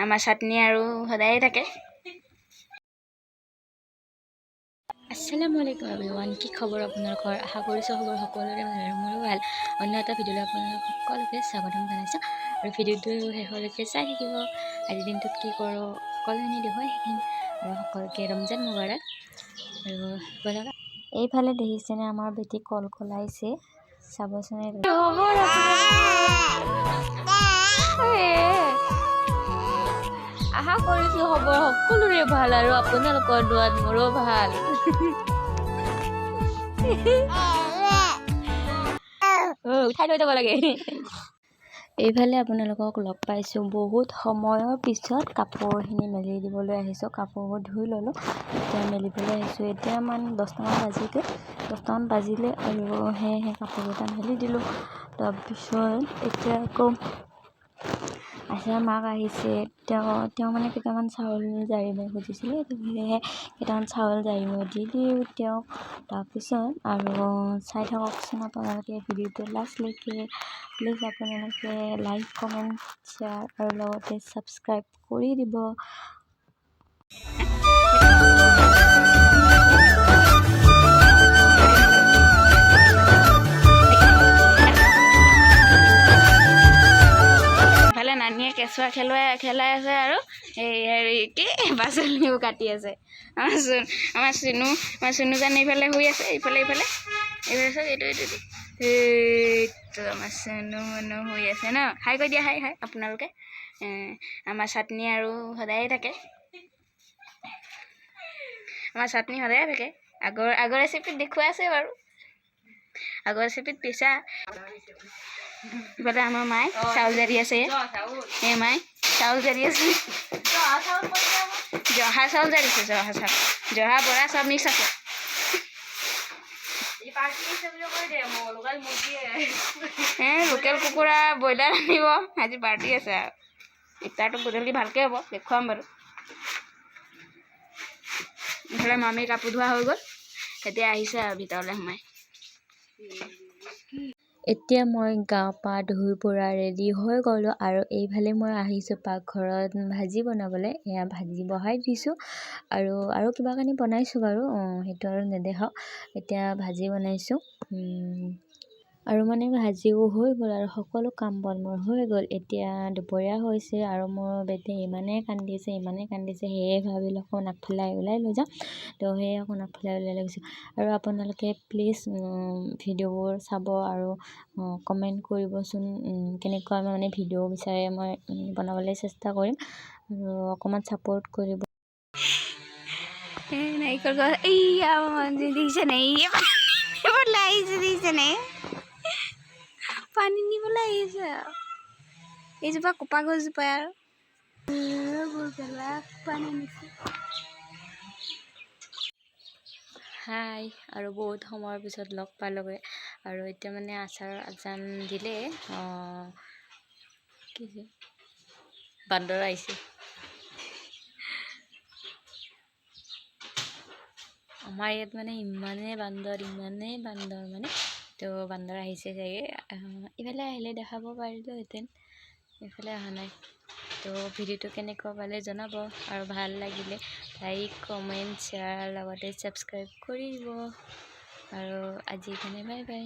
আমাৰ চাটনি আৰু সদায়ে থাকে। আসসালামু আলাইকুম এভৰিৱান, কি খবৰ আপোনালোকৰ? আশা কৰিছোঁ খবৰ সকলোৰে ভাল আৰু মোৰো ভাল। অন্য এটা ভিডিঅ'লৈ আপোনালোক সকলোকে স্বাগতম জনাইছোঁ আৰু ভিডিঅ'টো শেষলৈকে চাই থাকিব। আজিৰ দিনটোত কি কৰোঁ সকলোখিনি দেখুৱাই থাকিম আৰু সকলোকে ৰমজান মুবাৰক। আৰু বলক এইফালে দেখিছেনে আমাৰ বেটি কলকলাইছে, চাবচোন। আশা কৰিছোঁ খবৰ সকলোৰে ভাল আৰু আপোনালোকৰ দোৱাত মোৰো ভাল। উঠাই থৈ যাব লাগে। এইফালে আপোনালোকক লগ পাইছোঁ বহুত সময়ৰ পিছত। কাপোৰখিনি মেলি দিবলৈ আহিছোঁ, কাপোৰবোৰ ধুই ল'লোঁ, এতিয়া মেলিবলৈ আহিছোঁ। এতিয়া মানে 10টামান বাজিলে আৰু সেয়েহে কাপোৰকেইটা মেলি দিলোঁ। তাৰপিছত এতিয়া আকৌ আচাৰ মাক আহিছে, তেওঁ মানে কেইটামান চাউল জাৰিব খুজিছিলে, সেয়েহে কেইটামান চাউল জাৰিব দি দিওঁ তেওঁক। তাৰপিছত আৰু চাই থাককচোন আপোনালোকে ভিডিঅ'টো লাষ্টলৈকে। প্লিজ আপোনালোকে লাইক, কমেণ্ট, শ্বেয়াৰ আৰু লগতে ছাবস্ক্ৰাইব কৰি দিব। ইফালে নানীয়ে কেঁচুৱা খেলাই আছে আৰু এই হেৰি কি পাচলিও কাটি আছে। আমাৰ চুনুজান এইফালে শুই আছে, এইফালে চাওক, এইটো আমাৰ চুনু মনু শুই আছে ন। হাই কৈ দিয়া, হাই আপোনালোকে। আমাৰ চাটনি আৰু সদায়ে থাকে। আগৰ ৰেচিপিত দেখুৱাই আছে বাৰু, আগৰ ৰেচিপিত পিছা। ইফালে আমাৰ মায়ে চাউল জাৰি আছে, মায়ে চাউল জাৰি আছে, জহা চাউল জাৰিছে, জহা বৰা চব মিক্স আছে। লোকেল কুকুৰা ব্ৰইলাৰ আনিব, আজি পাৰ্টি আছে আৰু ইফতাৰটো গধূলি ভালকৈ হ'ব, দেখুৱাম বাৰু। ইফালে মামী কাপোৰ ধোৱা হৈ গ'ল, এতিয়া আহিছে আৰু ভিতৰলৈ সোমাই। এতিয়া মই গা পা ধুই পুৰা ৰেডি হৈ গ'লোঁ আৰু এইফালে মই আহিছোঁ পাকঘৰত ভাজি বনাবলৈ। এয়া ভাজি বহাই দিছোঁ আৰু কিবা কানি বনাইছোঁ বাৰু, সেইটো আৰু নেদেখাওঁ। এতিয়া ভাজি বনাইছোঁ আৰু মানে ভাজিও হৈ গ'ল আৰু সকলো কাম বন মোৰ হৈ গ'ল। এতিয়া দুপৰীয়া হৈছে আৰু মোৰ বেটি ইমানেই কান্দিছে, সেয়ে ভাবিলোঁ অকণ আগফালে ওলাই লৈ যাওঁ, তো সেয়ে অকণ আগফালে ওলাই লৈ গৈছোঁ। আৰু আপোনালোকে প্লিজ ভিডিঅ'বোৰ চাব আৰু কমেণ্ট কৰিবচোন, কেনেকুৱা মানে ভিডিঅ' বিচাৰে মই বনাবলৈ চেষ্টা কৰিম আৰু অকণমান ছাপোৰ্ট কৰিব। নাৰিকল গছ এইয়া দেখিছে নে, পানী নিবলৈ আহিছে। এইজোপা কোপা গছজোপা আৰু পানী নিছে। হাই, আৰু বহুত সময়ৰ পিছত লগ পালোগৈ আৰু এতিয়া মানে আচাৰৰ আজান দিলে, বান্দৰ আহিছে। আমাৰ ইয়াত মানে ইমানেই বান্দৰ মানে, তো বান্দৰ আহিছে চাগে। ইফালে আহিলে দেখাব পাৰিলোহেঁতেন, এইফালে অহা নাই। তো ভিডিঅ'টো কেনেকুৱা পালে জনাব আৰু ভাল লাগিলে লাইক, কমেণ্ট, শ্বেয়াৰ লগতে ছাবস্ক্ৰাইব কৰি দিব। আৰু আজি কাৰণে বাই বাই।